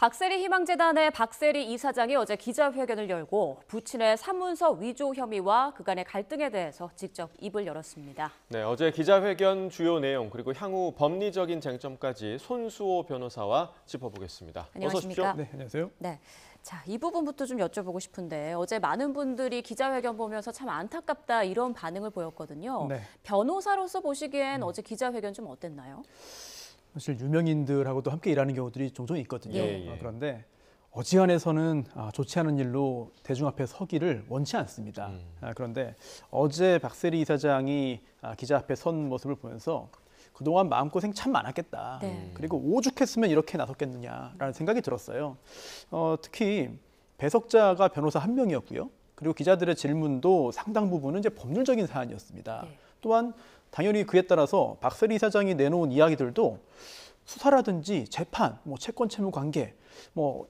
박세리 희망재단의 박세리 이사장이 어제 기자회견을 열고 부친의 사문서 위조 혐의와 그간의 갈등에 대해서 직접 입을 열었습니다. 네, 어제 기자회견 주요 내용 그리고 향후 법리적인 쟁점까지 손수호 변호사와 짚어보겠습니다. 안녕하십니까? 어서 오십시오. 네, 안녕하세요. 네. 자, 이 부분부터 좀 여쭤보고 싶은데 어제 많은 분들이 기자회견 보면서 참 안타깝다 이런 반응을 보였거든요. 네. 변호사로서 보시기엔 어제 기자회견 좀 어땠나요? 사실 유명인들하고도 함께 일하는 경우들이 종종 있거든요. 예. 그런데 어지간해서는 좋지 않은 일로 대중 앞에 서기를 원치 않습니다. 그런데 어제 박세리 이사장이 기자 앞에 선 모습을 보면서 그동안 마음고생 참 많았겠다. 네. 그리고 오죽했으면 이렇게 나섰겠느냐라는 생각이 들었어요. 특히 배석자가 변호사 한 명이었고요. 그리고 기자들의 질문도 상당 부분은 이제 법률적인 사안이었습니다. 네. 또한 당연히 그에 따라서 박세리 이사장이 내놓은 이야기들도 수사라든지 재판, 채권 채무 관계,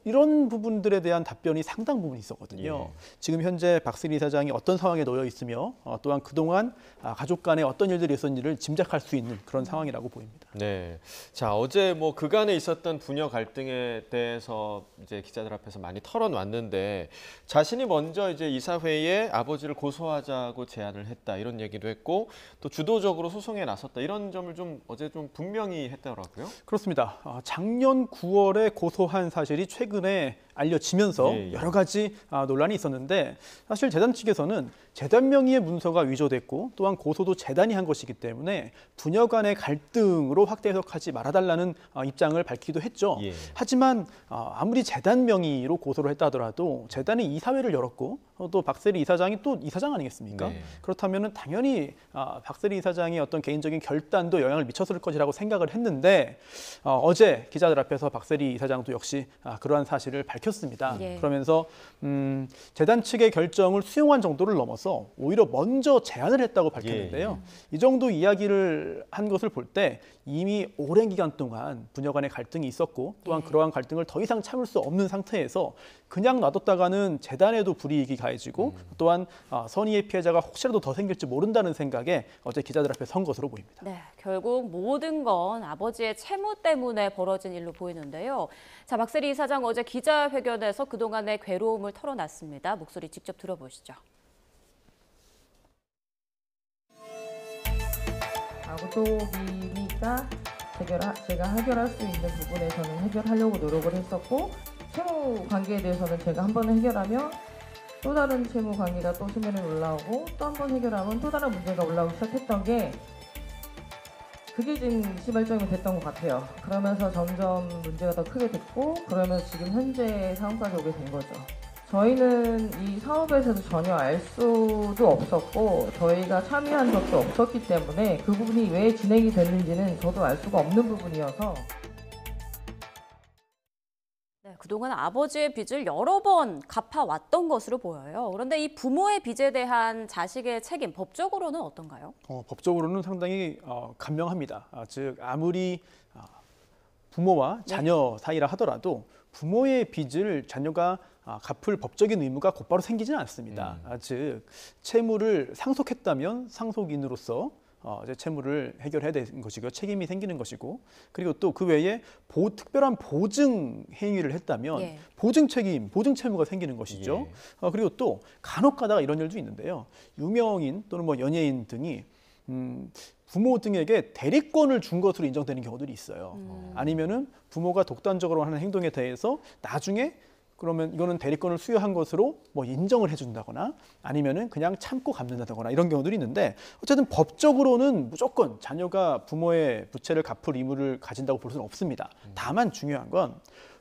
이런 부분들에 대한 답변이 상당 부분 있었거든요. 지금 현재 박세리 이사장이 어떤 상황에 놓여 있으며 또한 그동안 가족 간에 어떤 일들이 있었는지를 짐작할 수 있는 그런 상황이라고 보입니다. 네, 자 어제 그간에 있었던 부녀 갈등에 대해서 이제 기자들 앞에서 많이 털어놨는데 자신이 먼저 이제 이사회에 아버지를 고소하자고 제안을 했다 이런 얘기도 했고 또 주도적으로 소송에 나섰다 이런 점을 좀 어제 좀 분명히 했더라고요. 그렇습니다. 작년 9월에 고소한 사실이 최근에 알려지면서 여러 가지 논란이 있었는데 사실 재단 측에서는 재단 명의의 문서가 위조됐고 또한 고소도 재단이 한 것이기 때문에 부녀 간의 갈등으로 확대 해석하지 말아달라는 입장을 밝히기도 했죠. 하지만 아무리 재단 명의로 고소를 했다 하더라도 재단이 이사회를 열었고 또 박세리 이사장이 또 이사장 아니겠습니까? 그렇다면 당연히 박세리 이사장의 어떤 개인적인 결단도 영향을 미쳤을 것이라고 생각을 했는데 어제 기자들 앞에서 박세리 이사장도 역시 그러한 사실을 밝혔습니다. 그러면서 재단 측의 결정을 수용한 정도를 넘어서 오히려 먼저 제안을 했다고 밝혔는데요. 이 정도 이야기를 한 것을 볼 때 이미 오랜 기간 동안 부녀 간의 갈등이 있었고 또한 그러한 갈등을 더 이상 참을 수 없는 상태에서 그냥 놔뒀다가는 재단에도 불이익이 가해지고 또한 선의의 피해자가 혹시라도 더 생길지 모른다는 생각에 어제 기자들 앞에 선 것으로 보입니다. 네, 결국 모든 건 아버지의 채무 때문에 벌어진 일로 보이는데요. 자, 박세리 이사장 어제 기자회견에서 그동안의 괴로움을 털어놨습니다. 목소리 직접 들어보시죠. 아부토기니까 제가 해결할 수 있는 부분에서는 해결하려고 노력을 했었고 채무 관계에 대해서는 제가 한 번 해결하면 또 다른 채무 관계가 또 수면에 올라오고 또 한 번 해결하면 또 다른 문제가 올라오기 시작했던 게 그게 지금 시발점이 됐던 것 같아요. 그러면서 점점 문제가 더 크게 됐고 그러면서 지금 현재 상황까지 오게 된 거죠. 저희는 이 사업에서도 전혀 알 수도 없었고 저희가 참여한 적도 없었기 때문에 그 부분이 왜 진행이 됐는지는 저도 알 수가 없는 부분이어서 네, 그동안 아버지의 빚을 여러 번 갚아왔던 것으로 보여요. 그런데 이 부모의 빚에 대한 자식의 책임, 법적으로는 어떤가요? 법적으로는 상당히 간명합니다. 즉 아무리 부모와 자녀 사이라 하더라도 부모의 빚을 자녀가 갚을 법적인 의무가 곧바로 생기지는 않습니다. 즉 채무를 상속했다면 상속인으로서 이제 채무를 해결해야 되는 것이고 책임이 생기는 것이고 그리고 또 그 외에 특별한 보증 행위를 했다면 보증 책임, 보증 채무가 생기는 것이죠. 그리고 또 간혹 가다가 이런 일도 있는데요. 유명인 또는 연예인 등이 부모 등에게 대리권을 준 것으로 인정되는 경우들이 있어요. 아니면은 부모가 독단적으로 하는 행동에 대해서 나중에 그러면 이거는 대리권을 수여한 것으로 인정을 해준다거나 아니면은 그냥 참고 갚는다거나 이런 경우들이 있는데 어쨌든 법적으로는 무조건 자녀가 부모의 부채를 갚을 의무를 가진다고 볼 수는 없습니다. 다만 중요한 건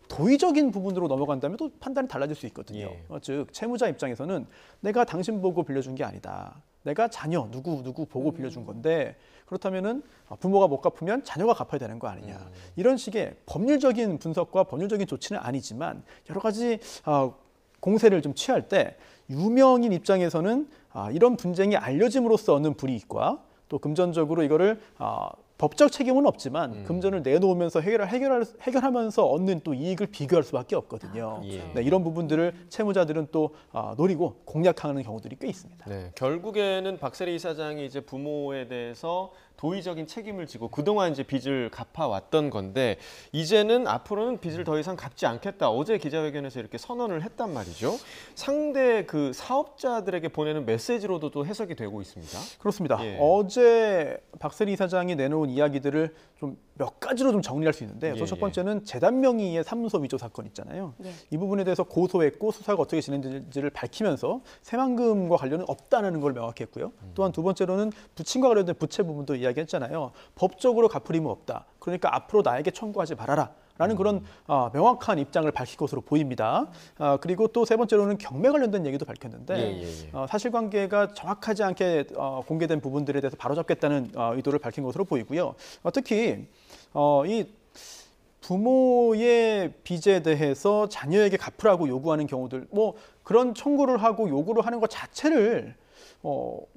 도의적인 부분으로 넘어간다면 또 판단이 달라질 수 있거든요. 즉 채무자 입장에서는 내가 당신 보고 빌려준 게 아니다. 내가 자녀 누구 보고 빌려준 건데 그렇다면은 부모가 못 갚으면 자녀가 갚아야 되는 거 아니냐. 이런 식의 법률적인 분석과 법률적인 조치는 아니지만 여러 가지 공세를 좀 취할 때 유명인 입장에서는 이런 분쟁이 알려짐으로써 얻는 불이익과 또 금전적으로 이거를 법적 책임은 없지만 금전을 내놓으면서 해결하면서 얻는 또 이익을 비교할 수밖에 없거든요. 네, 이런 부분들을 채무자들은 또 노리고 공략하는 경우들이 꽤 있습니다. 네, 결국에는 박세리 이사장이 이제 부모에 대해서 도의적인 책임을 지고 그동안 이제 빚을 갚아왔던 건데 이제는 앞으로는 빚을 더 이상 갚지 않겠다. 어제 기자회견에서 이렇게 선언을 했단 말이죠. 상대 그 사업자들에게 보내는 메시지로도 또 해석이 되고 있습니다. 그렇습니다. 예. 어제 박세리 이사장이 내놓은 이야기들을 좀 몇 가지로 좀 정리할 수 있는데 예, 첫 번째는 재단 명의의 사무소 위조 사건 있잖아요. 예. 이 부분에 대해서 고소했고 수사가 어떻게 진행될지를 밝히면서 새만금과 관련은 없다는 걸 명확히 했고요. 또한 두 번째로는 부친과 관련된 부채 부분도 이야기했잖아요. 법적으로 갚을 의무 없다. 그러니까 앞으로 나에게 청구하지 말아라. 라는 그런 명확한 입장을 밝힐 것으로 보입니다. 그리고 또 세 번째로는 경매 관련된 얘기도 밝혔는데 사실관계가 정확하지 않게 공개된 부분들에 대해서 바로잡겠다는 의도를 밝힌 것으로 보이고요. 특히 이 부모의 빚에 대해서 자녀에게 갚으라고 요구하는 경우들, 뭐 그런 청구를 하고 요구를 하는 것 자체를 뭐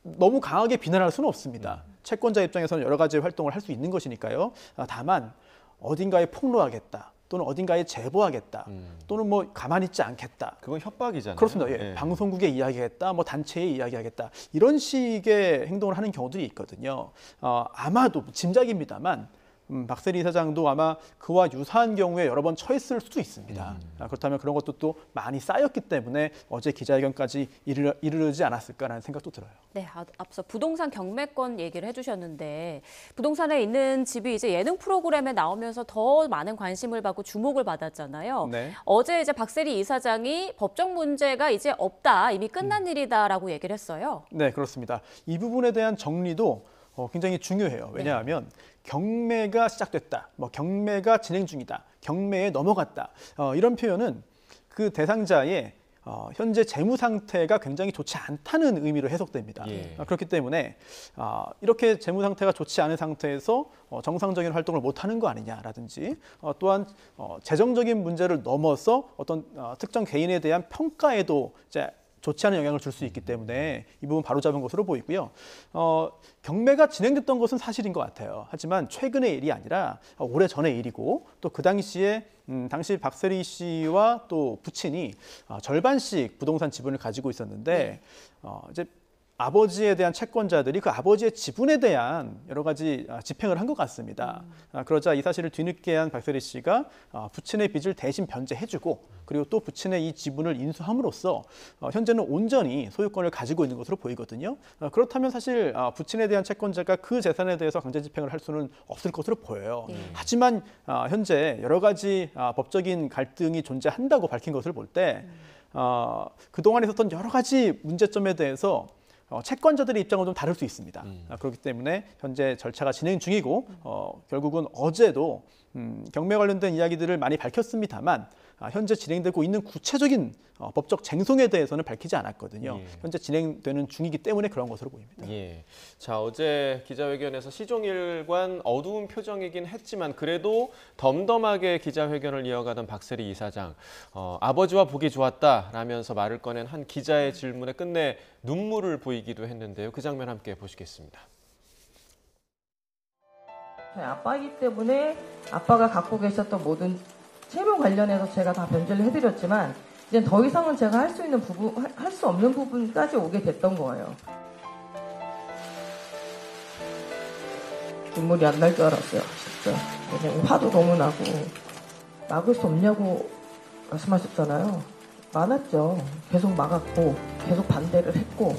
너무 강하게 비난할 수는 없습니다. 채권자 입장에서는 여러 가지 활동을 할 수 있는 것이니까요. 다만 어딘가에 폭로하겠다 또는 어딘가에 제보하겠다 또는 뭐 가만히 있지 않겠다. 그건 협박이잖아요. 그렇습니다. 예. 예. 방송국에 이야기하겠다, 뭐 단체에 이야기하겠다 이런 식의 행동을 하는 경우들이 있거든요. 아마도 짐작입니다만 박세리 이사장도 아마 그와 유사한 경우에 여러 번 처했을 수도 있습니다. 그렇다면 그런 것도 또 많이 쌓였기 때문에 어제 기자회견까지 이르지 않았을까라는 생각도 들어요. 네, 앞서 부동산 경매권 얘기를 해주셨는데 부동산에 있는 집이 이제 예능 프로그램에 나오면서 더 많은 관심을 받고 주목을 받았잖아요. 네. 어제 이제 박세리 이사장이 법적 문제가 이제 없다, 이미 끝난 일이다라고 얘기를 했어요. 네, 그렇습니다. 이 부분에 대한 정리도 굉장히 중요해요. 왜냐하면 경매가 시작됐다, 뭐 경매가 진행 중이다, 경매에 넘어갔다 이런 표현은 그 대상자의 현재 재무 상태가 굉장히 좋지 않다는 의미로 해석됩니다. 예. 그렇기 때문에 이렇게 재무 상태가 좋지 않은 상태에서 정상적인 활동을 못하는 거 아니냐라든지 또한 재정적인 문제를 넘어서 어떤 특정 개인에 대한 평가에도 이제 좋지 않은 영향을 줄 수 있기 때문에 이 부분 바로잡은 것으로 보이고요. 경매가 진행됐던 것은 사실인 것 같아요. 하지만 최근의 일이 아니라 오래 전의 일이고 또 그 당시에 당시 박세리 씨와 또 부친이 절반씩 부동산 지분을 가지고 있었는데 이제 아버지에 대한 채권자들이 그 아버지의 지분에 대한 여러 가지 집행을 한 것 같습니다. 그러자 이 사실을 뒤늦게 한 박세리 씨가 부친의 빚을 대신 변제해주고 그리고 또 부친의 이 지분을 인수함으로써 현재는 온전히 소유권을 가지고 있는 것으로 보이거든요. 그렇다면 사실 부친에 대한 채권자가 그 재산에 대해서 강제 집행을 할 수는 없을 것으로 보여요. 하지만 현재 여러 가지 법적인 갈등이 존재한다고 밝힌 것을 볼 때 그동안 있었던 여러 가지 문제점에 대해서 채권자들의 입장은 좀 다를 수 있습니다. 그렇기 때문에 현재 절차가 진행 중이고 결국은 어제도 경매 관련된 이야기들을 많이 밝혔습니다만 현재 진행되고 있는 구체적인 법적 쟁송에 대해서는 밝히지 않았거든요. 예. 현재 진행되는 중이기 때문에 그런 것으로 보입니다. 예. 자, 어제 기자회견에서 시종일관 어두운 표정이긴 했지만 그래도 덤덤하게 기자회견을 이어가던 박세리 이사장. 아버지와 보기 좋았다라면서 말을 꺼낸 한 기자의 질문에 끝내 눈물을 보이기도 했는데요. 그 장면 함께 보시겠습니다. 저희 아빠이기 때문에 아빠가 갖고 계셨던 모든 채무 관련해서 제가 다 변제를 해드렸지만 이제 더 이상은 제가 할 수 있는 부분, 할 수 없는 부분까지 오게 됐던 거예요. 눈물이 안 날 줄 알았어요, 진짜. 왜냐면 화도 너무 나고 막을 수 없냐고 말씀하셨잖아요. 많았죠. 계속 막았고 계속 반대를 했고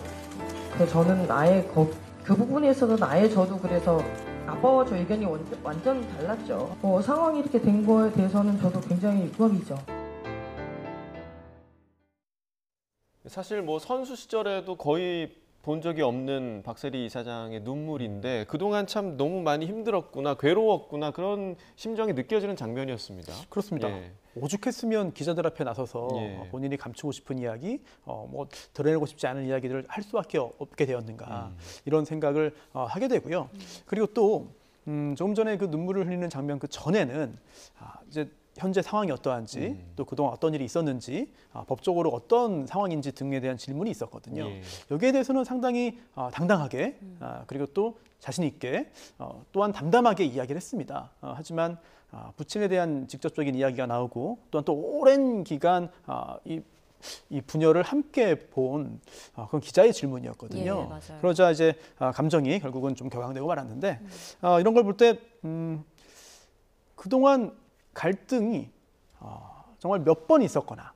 그래서 저는 아예 그 부분에 있어서는 아예 저도 그래서 아빠와 저 의견이 완전 달랐죠. 상황이 이렇게 된 거에 대해서는 저도 굉장히 유감이죠. 사실 뭐 선수 시절에도 거의 본 적이 없는 박세리 이사장의 눈물인데 그동안 참 너무 많이 힘들었구나, 괴로웠구나 그런 심정이 느껴지는 장면이었습니다. 그렇습니다. 예. 오죽했으면 기자들 앞에 나서서 예. 본인이 감추고 싶은 이야기, 뭐 드러내고 싶지 않은 이야기들을 할 수밖에 없게 되었는가 이런 생각을 하게 되고요. 그리고 또 조금 전에 그 눈물을 흘리는 장면 그 전에는 이제 현재 상황이 어떠한지 또 그동안 어떤 일이 있었는지 법적으로 어떤 상황인지 등에 대한 질문이 있었거든요. 예. 여기에 대해서는 상당히 당당하게 그리고 또 자신 있게 또한 담담하게 이야기를 했습니다. 하지만 부친에 대한 직접적인 이야기가 나오고 또한 또 오랜 기간 이 이 분열을 함께 본 그런 기자의 질문이었거든요. 예, 맞아요. 그러자 이제 감정이 결국은 좀 격앙되고 말았는데 이런 걸 볼 때 그동안 갈등이 정말 몇 번 있었거나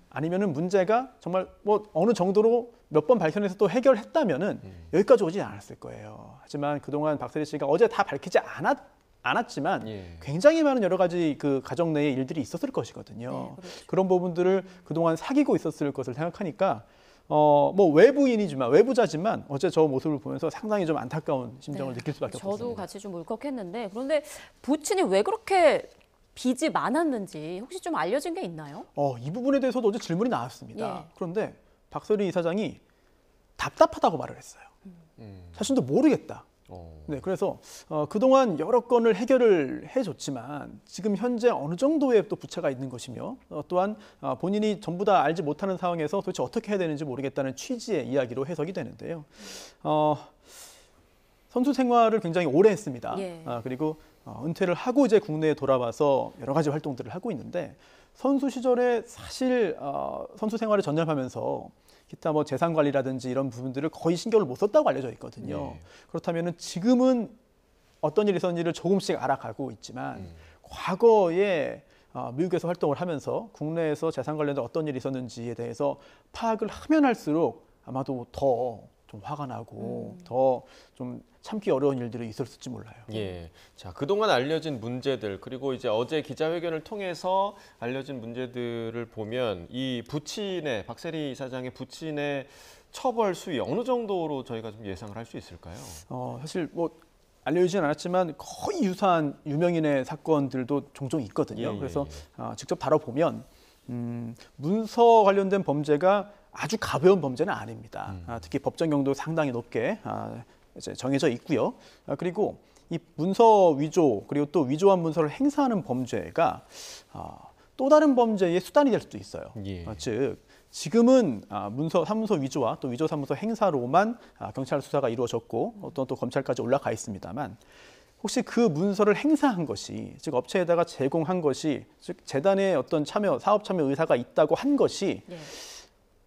아니면은 문제가 정말 뭐 어느 정도로 몇 번 밝혀내서 또 해결했다면은 여기까지 오지 않았을 거예요. 하지만 그동안 박세리 씨가 어제 다 밝히지 않았지만 예. 굉장히 많은 여러 가지 그 가정 내의 일들이 있었을 것이거든요. 네, 그렇죠. 그런 부분들을 그동안 사귀고 있었을 것을 생각하니까 뭐 외부자지만 어제 저 모습을 보면서 상당히 좀 안타까운 심정을 느낄 수밖에 저도 없습니다. 같이 좀 울컥했는데 그런데 부친이 왜 그렇게 빚이 많았는지 혹시 좀 알려진 게 있나요? 이 부분에 대해서도 어제 질문이 나왔습니다. 예. 그런데 박세리 이사장이 답답하다고 말을 했어요. 자신도 모르겠다. 네, 그래서 그동안 여러 건을 해결을 해줬지만 지금 현재 어느 정도의 또 부채가 있는 것이며 또한 본인이 전부 다 알지 못하는 상황에서 도대체 어떻게 해야 되는지 모르겠다는 취지의 이야기로 해석이 되는데요. 선수 생활을 굉장히 오래 했습니다. 예. 그리고 은퇴를 하고 이제 국내에 돌아와서 여러 가지 활동들을 하고 있는데 선수 시절에 사실 선수 생활에 전념하면서 기타 뭐 재산 관리라든지 이런 부분들을 거의 신경을 못 썼다고 알려져 있거든요. 그렇다면은 지금은 어떤 일이 있었는지를 조금씩 알아가고 있지만 과거에 미국에서 활동을 하면서 국내에서 재산 관련된 어떤 일이 있었는지에 대해서 파악을 하면 할수록 아마도 더 좀 화가 나고 더 좀 참기 어려운 일들이 있었을지 몰라요. 예. 자, 그동안 알려진 문제들 그리고 이제 어제 기자회견을 통해서 알려진 문제들을 보면 이 부친의 박세리 이사장의 부친의 처벌 수위 어느 정도로 저희가 좀 예상을 할 수 있을까요? 사실 뭐 알려지진 않았지만 거의 유사한 유명인의 사건들도 종종 있거든요. 예, 그래서 직접 다뤄보면 문서 관련된 범죄가 아주 가벼운 범죄는 아닙니다. 특히 법정형도 상당히 높게 이제 정해져 있고요. 그리고 이 문서 위조 그리고 또 위조한 문서를 행사하는 범죄가 또 다른 범죄의 수단이 될 수도 있어요. 예. 즉 지금은 사문서 위조와 또 위조 사문서 행사로만 경찰 수사가 이루어졌고 어떤 또 검찰까지 올라가 있습니다만 혹시 그 문서를 행사한 것이 즉 업체에다가 제공한 것이 즉 재단의 어떤 사업 참여 의사가 있다고 한 것이 네.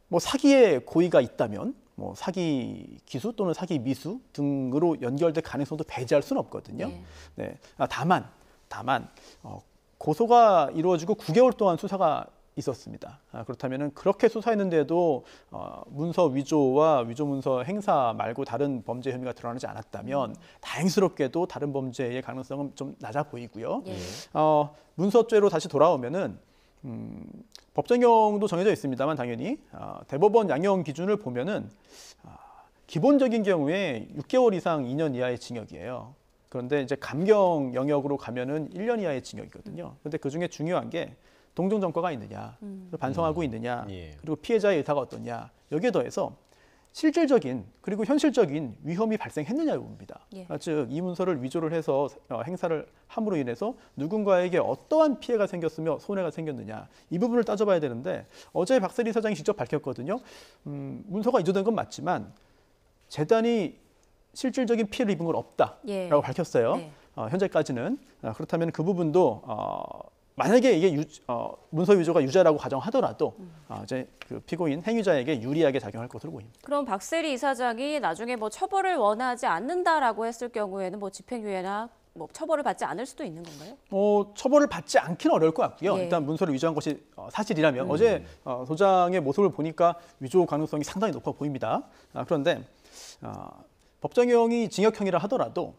뭐 사기의 고의가 있다면 뭐 사기 기수 또는 사기 미수 등으로 연결될 가능성도 배제할 수는 없거든요. 네. 다만 고소가 이루어지고 9개월 동안 수사가 있었습니다. 그렇다면은 그렇게 수사했는데도 문서 위조와 위조 문서 행사 말고 다른 범죄 혐의가 드러나지 않았다면 다행스럽게도 다른 범죄의 가능성은 좀 낮아 보이고요. 예. 문서죄로 다시 돌아오면은 법정형도 정해져 있습니다만 당연히 대법원 양형 기준을 보면은 기본적인 경우에 6개월 이상 2년 이하의 징역이에요. 그런데 이제 감경 영역으로 가면은 1년 이하의 징역이거든요. 그런데 그 중에 중요한 게 동정 전과가 있느냐, 반성하고 있느냐, 예. 그리고 피해자의 의사가 어떠냐 여기에 더해서 실질적인 그리고 현실적인 위험이 발생했느냐의 부분입니다. 예. 즉 이 문서를 위조를 해서 행사를 함으로 인해서 누군가에게 어떠한 피해가 생겼으며 손해가 생겼느냐 이 부분을 따져봐야 되는데 어제 박세리 사장이 직접 밝혔거든요. 문서가 위조된 건 맞지만 재단이 실질적인 피해를 입은 건 없다라고 예. 밝혔어요. 네. 현재까지는 그렇다면 그 부분도 만약에 이게 문서 위조가 유죄라고 가정하더라도 이제 그 피고인 행위자에게 유리하게 작용할 것으로 보입니다. 그럼 박세리 이사장이 나중에 뭐 처벌을 원하지 않는다라고 했을 경우에는 뭐 집행유예나 뭐 처벌을 받지 않을 수도 있는 건가요? 처벌을 받지 않기는 어려울 것 같고요. 예. 일단 문서를 위조한 것이 사실이라면 어제 소장의 모습을 보니까 위조 가능성이 상당히 높아 보입니다. 그런데 법정형이 징역형이라 하더라도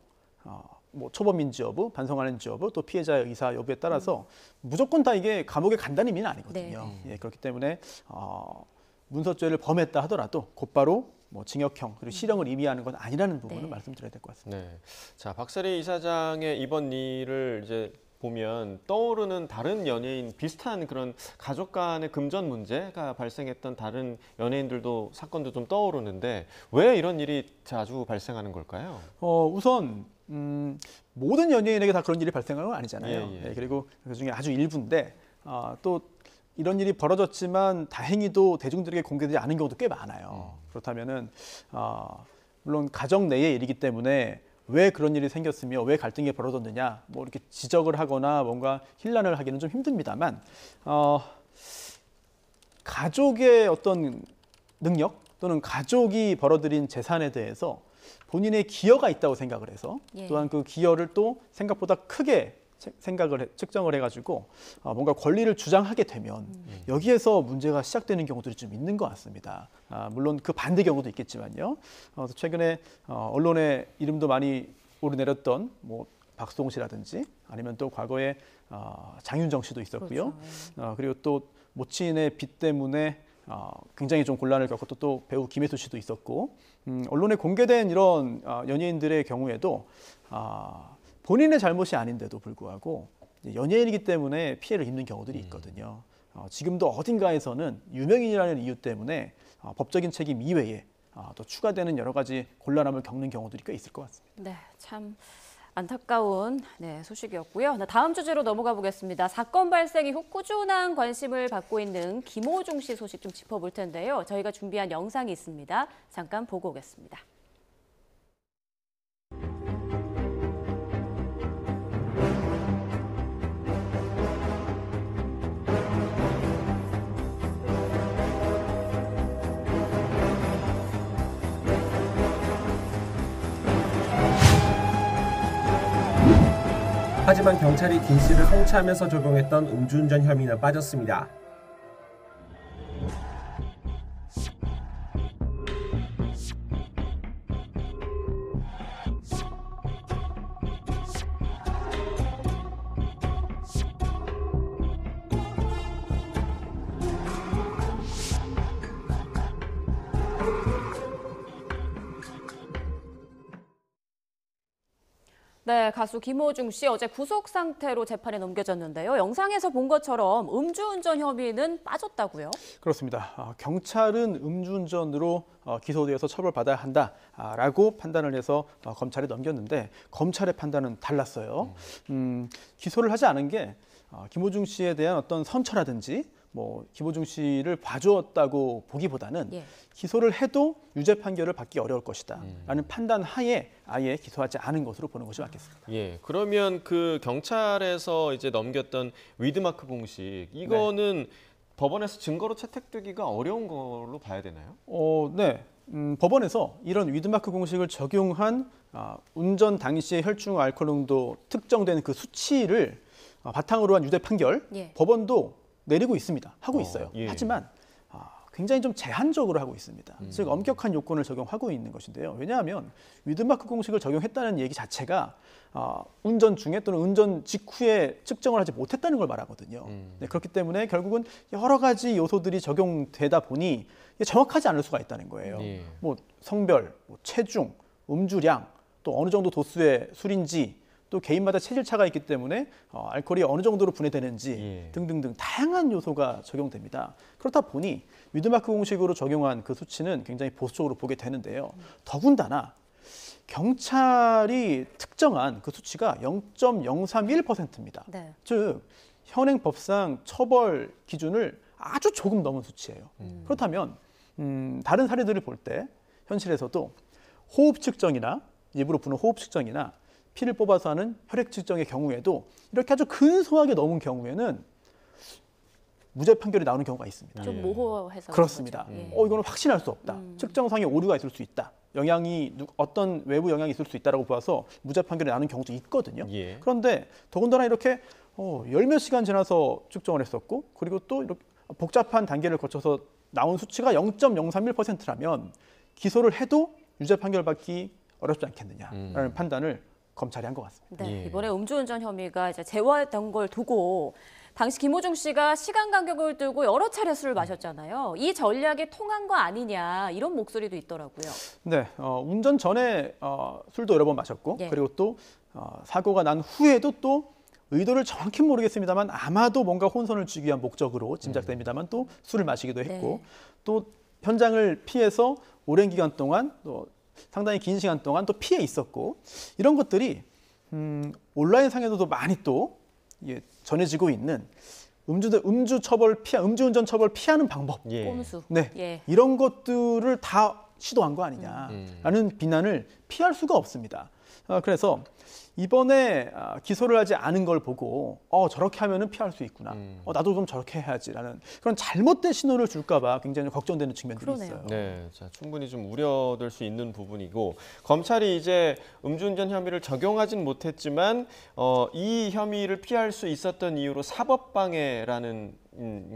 뭐 초범인지 여부, 반성하는지 여부, 또 피해자의 의사 여부에 따라서 무조건 다 이게 감옥에 간다는 의미는 아니거든요. 예, 그렇기 때문에 문서죄를 범했다 하더라도 곧바로 뭐 징역형 그리고 실형을 의미하는 건 아니라는 부분을 네. 말씀드려야 될 것 같습니다. 네. 자, 박세리 이사장의 이번 일을 이제 보면 떠오르는 다른 연예인 비슷한 그런 가족 간의 금전 문제가 발생했던 다른 연예인들도 사건도 좀 떠오르는데 왜 이런 일이 자주 발생하는 걸까요? 우선 모든 연예인에게 다 그런 일이 발생하는 건 아니잖아요. 예, 예. 예, 그리고 그중에 아주 일부인데 또 이런 일이 벌어졌지만 다행히도 대중들에게 공개되지 않은 경우도 꽤 많아요. 그렇다면은 물론 가정 내의 일이기 때문에 왜 그런 일이 생겼으며 왜 갈등이 벌어졌느냐 뭐 이렇게 지적을 하거나 뭔가 힐난을 하기는 좀 힘듭니다만 가족의 어떤 능력 또는 가족이 벌어들인 재산에 대해서 본인의 기여가 있다고 생각을 해서 예. 또한 그 기여를 또 생각보다 크게 측정을 해가지고 뭔가 권리를 주장하게 되면 여기에서 문제가 시작되는 경우들이 좀 있는 것 같습니다. 물론 그 반대 경우도 있겠지만요. 최근에 언론에 이름도 많이 오르내렸던 뭐 박수홍 씨라든지 아니면 또 과거에 장윤정 씨도 있었고요. 그렇죠. 그리고 또 모친의 빚 때문에 굉장히 좀 곤란을 겪었던 또 배우 김혜수 씨도 있었고 언론에 공개된 이런 연예인들의 경우에도 본인의 잘못이 아닌데도 불구하고 연예인이기 때문에 피해를 입는 경우들이 있거든요. 지금도 어딘가에서는 유명인이라는 이유 때문에 법적인 책임 이외에 또 추가되는 여러 가지 곤란함을 겪는 경우들이 꽤 있을 것 같습니다. 네, 참 안타까운 소식이었고요. 다음 주제로 넘어가 보겠습니다. 사건 발생 이후 꾸준한 관심을 받고 있는 김호중 씨 소식 좀 짚어볼 텐데요. 저희가 준비한 영상이 있습니다. 잠깐 보고 오겠습니다. 하지만 경찰이 김 씨를 성추하면서 적용했던 음주운전 혐의는 빠졌습니다. 네, 가수 김호중 씨 어제 구속 상태로 재판에 넘겨졌는데요. 영상에서 본 것처럼 음주운전 혐의는 빠졌다고요? 그렇습니다. 경찰은 음주운전으로 기소되어서 처벌받아야 한다라고 판단을 해서 검찰에 넘겼는데 검찰의 판단은 달랐어요. 기소를 하지 않은 게 김호중 씨에 대한 어떤 선처라든지 뭐 김호중 씨를 봐주었다고 보기보다는 기소를 해도 유죄 판결을 받기 어려울 것이다라는 판단 하에 아예 기소하지 않은 것으로 보는 것이 맞겠습니다. 예, 그러면 그 경찰에서 이제 넘겼던 위드마크 공식 이거는 법원에서 증거로 채택되기가 어려운 걸로 봐야 되나요? 네. 법원에서 이런 위드마크 공식을 적용한 운전 당시의 혈중 알코올 농도 특정된 그 수치를 바탕으로 한 유죄 판결 법원도 내리고 있습니다. 하고 있어요. 하지만 굉장히 좀 제한적으로 하고 있습니다. 즉 엄격한 요건을 적용하고 있는 것인데요. 왜냐하면 위드마크 공식을 적용했다는 얘기 자체가 운전 중에 또는 운전 직후에 측정을 하지 못했다는 걸 말하거든요. 네, 그렇기 때문에 결국은 여러 가지 요소들이 적용되다 보니 정확하지 않을 수가 있다는 거예요. 뭐 성별, 뭐 체중, 음주량, 또 어느 정도 도수의 술인지 또 개인마다 체질 차가 있기 때문에 알코올이 어느 정도로 분해되는지 등등등 다양한 요소가 적용됩니다. 그렇다 보니 위드마크 공식으로 적용한 그 수치는 굉장히 보수적으로 보게 되는데요. 더군다나 경찰이 특정한 그 수치가 0.031%입니다. 즉 현행법상 처벌 기준을 아주 조금 넘은 수치예요. 그렇다면 다른 사례들을 볼 때 현실에서도 호흡 측정이나 일부러 부는 호흡 측정이나 피를 뽑아서 하는 혈액 측정의 경우에도 이렇게 아주 근소하게 넘은 경우에는 무죄 판결이 나오는 경우가 있습니다. 좀 모호해서 그렇습니다. 이거는 확신할 수 없다. 측정상의 오류가 있을 수 있다. 영향이 어떤 외부 영향이 있을 수 있다라고 봐서 무죄 판결이 나는 경우도 있거든요. 그런데 더군다나 이렇게 열몇 시간 지나서 측정을 했었고 그리고 또 이렇게 복잡한 단계를 거쳐서 나온 수치가 0.031%라면 기소를 해도 유죄 판결 받기 어렵지 않겠느냐라는 판단을 검찰이 한 것 같습니다. 네, 이번에 음주운전 혐의가 이제 제보했던 걸 두고 당시 김호중 씨가 시간 간격을 두고 여러 차례 술을 마셨잖아요. 이 전략이 통한 거 아니냐 이런 목소리도 있더라고요. 네, 운전 전에 술도 여러 번 마셨고 그리고 또 사고가 난 후에도 또 의도를 정확히 모르겠습니다만 아마도 뭔가 혼선을 주기 위한 목적으로 짐작됩니다만 또 술을 마시기도 했고 또 현장을 피해서 오랜 기간 동안 또 상당히 긴 시간 동안 또 피해 있었고 이런 것들이 온라인상에서도 많이 또 전해지고 있는 음주운전 처벌 피하는 방법, 꼼수, 이런 것들을 다 시도한 거 아니냐라는 비난을 피할 수가 없습니다. 그래서 이번에 기소를 하지 않은 걸 보고 저렇게 하면은 피할 수 있구나. 나도 그럼 저렇게 해야지라는 그런 잘못된 신호를 줄까 봐 굉장히 걱정되는 측면들이 그러네요. 있어요. 네, 자, 충분히 좀 우려될 수 있는 부분이고 검찰이 이제 음주운전 혐의를 적용하진 못했지만 이 혐의를 피할 수 있었던 이유로 사법방해라는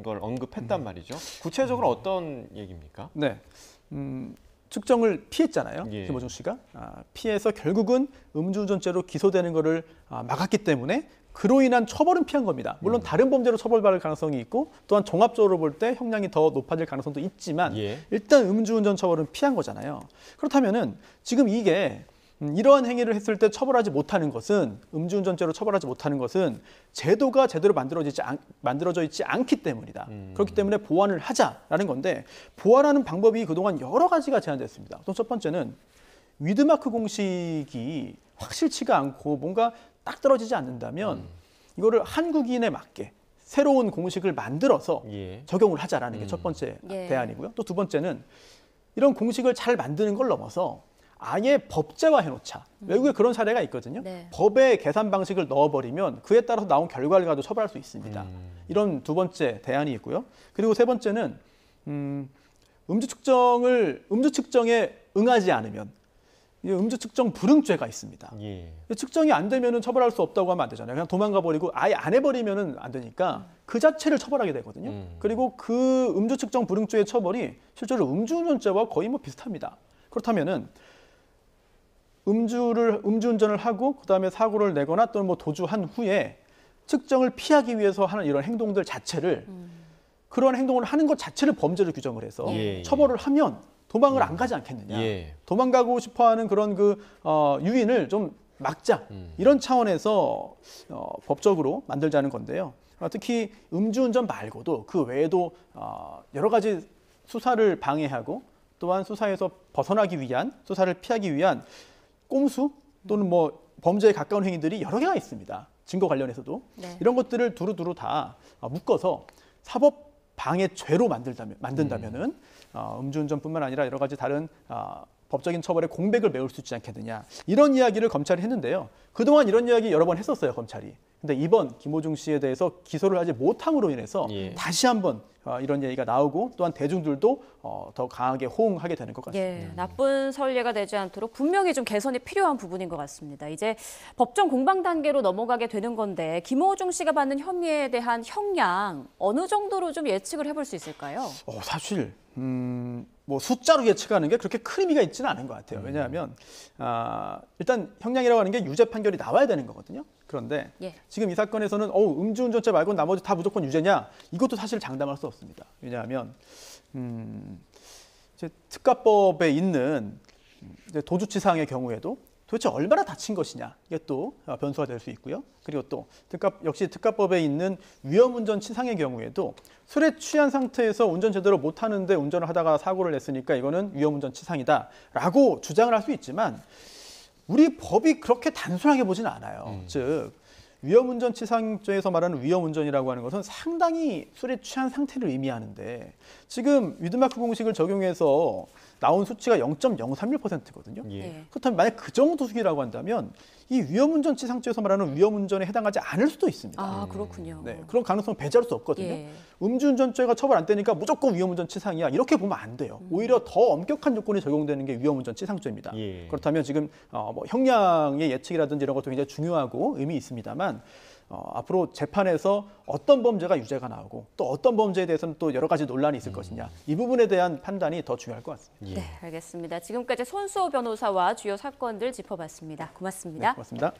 걸 언급했단 말이죠. 구체적으로 어떤 얘기입니까? 네. 측정을 피했잖아요. 예. 김호중 씨가 피해서 결국은 음주운전죄로 기소되는 것을 막았기 때문에 그로 인한 처벌은 피한 겁니다. 물론 다른 범죄로 처벌받을 가능성이 있고 또한 종합적으로 볼 때 형량이 더 높아질 가능성도 있지만 예. 일단 음주운전 처벌은 피한 거잖아요. 그렇다면은 지금 이게 이러한 행위를 했을 때 처벌하지 못하는 것은 음주운전죄로 처벌하지 못하는 것은 제도가 제대로 만들어져 있지 않기 때문이다. 그렇기 때문에 보완을 하자라는 건데 보완하는 방법이 그동안 여러 가지가 제안됐습니다. 우선 첫 번째는 위드마크 공식이 확실치가 않고 뭔가 딱 떨어지지 않는다면 이거를 한국인에 맞게 새로운 공식을 만들어서 예. 적용을 하자라는 게 첫 번째 예. 대안이고요. 또 두 번째는 이런 공식을 잘 만드는 걸 넘어서 아예 법제화 해놓자. 외국에 그런 사례가 있거든요. 네. 법에 계산 방식을 넣어버리면 그에 따라서 나온 결과를 가지고 처벌할 수 있습니다. 이런 두 번째 대안이 있고요. 그리고 세 번째는 음주 측정에 응하지 않으면 음주 측정 불응죄가 있습니다. 예. 측정이 안 되면은 처벌할 수 없다고 하면 안 되잖아요. 그냥 도망가 버리고 아예 안 해버리면은 안 되니까 그 자체를 처벌하게 되거든요. 그리고 그 음주 측정 불응죄의 처벌이 실제로 음주운전죄와 거의 뭐 비슷합니다. 그렇다면은 음주운전을 하고 그다음에 사고를 내거나 또는 뭐 도주한 후에 측정을 피하기 위해서 하는 이런 행동들 자체를 그런 행동을 하는 것 자체를 범죄로 규정을 해서 예. 처벌을 하면 도망을 안 가지 않겠느냐. 예. 도망가고 싶어하는 그런 유인을 좀 막자 이런 차원에서 법적으로 만들자는 건데요. 특히 음주운전 말고도 그 외에도 여러 가지 수사를 방해하고 또한 수사에서 벗어나기 위한 수사를 피하기 위한 꼼수 또는 뭐 범죄에 가까운 행위들이 여러 개가 있습니다. 증거 관련해서도 네. 이런 것들을 두루두루 다 묶어서 사법 방해죄로 만든다면은 음주운전뿐만 아니라 여러 가지 다른 법적인 처벌의 공백을 메울 수 있지 않겠느냐 이런 이야기를 검찰이 했는데요. 그동안 이런 이야기 여러 번 했었어요, 검찰이. 근데 이번 김호중 씨에 대해서 기소를 하지 못함으로 인해서 예. 다시 한번 이런 얘기가 나오고 또한 대중들도 더 강하게 호응하게 되는 것 같습니다. 예, 나쁜 선례가 되지 않도록 분명히 좀 개선이 필요한 부분인 것 같습니다. 이제 법정 공방 단계로 넘어가게 되는 건데 김호중 씨가 받는 혐의에 대한 형량 어느 정도로 좀 예측을 해볼 수 있을까요? 사실 뭐 숫자로 예측하는 게 그렇게 큰 의미가 있지는 않은 것 같아요. 왜냐하면 일단 형량이라고 하는 게 유죄 판결이 나와야 되는 거거든요. 그런데 예. 지금 이 사건에서는 음주운전죄 말고 나머지 다 무조건 유죄냐? 이것도 사실 장담할 수 없습니다. 왜냐하면 이제 특가법에 있는 이제 도주치상의 경우에도 도대체 얼마나 다친 것이냐 이게 또 변수가 될 수 있고요. 그리고 또 역시 특가법에 있는 위험운전 치상의 경우에도 술에 취한 상태에서 운전 제대로 못하는데 운전을 하다가 사고를 냈으니까 이거는 위험운전 치상이다라고 주장을 할 수 있지만 우리 법이 그렇게 단순하게 보지는 않아요. 즉 위험운전 치상죄에서 말하는 위험운전이라고 하는 것은 상당히 술에 취한 상태를 의미하는데 지금 위드마크 공식을 적용해서 나온 수치가 0.031%거든요. 예. 그렇다면 만약 그 정도 수기라고 한다면 이 위험운전 치상죄에서 말하는 위험운전에 해당하지 않을 수도 있습니다. 아, 그렇군요. 네, 그런 가능성 배제할 수 없거든요. 예. 음주운전죄가 처벌 안 되니까 무조건 위험운전 치상이야. 이렇게 보면 안 돼요. 오히려 더 엄격한 조건이 적용되는 게 위험운전 치상죄입니다. 예. 그렇다면 지금 뭐 형량의 예측이라든지 이런 것도 굉장히 중요하고 의미 있습니다만 앞으로 재판에서 어떤 범죄가 유죄가 나오고 또 어떤 범죄에 대해서는 또 여러 가지 논란이 있을 것이냐. 이 부분에 대한 판단이 더 중요할 것 같습니다. 예. 네, 알겠습니다. 지금까지 손수호 변호사와 주요 사건들 짚어봤습니다. 고맙습니다. 네, 고맙습니다.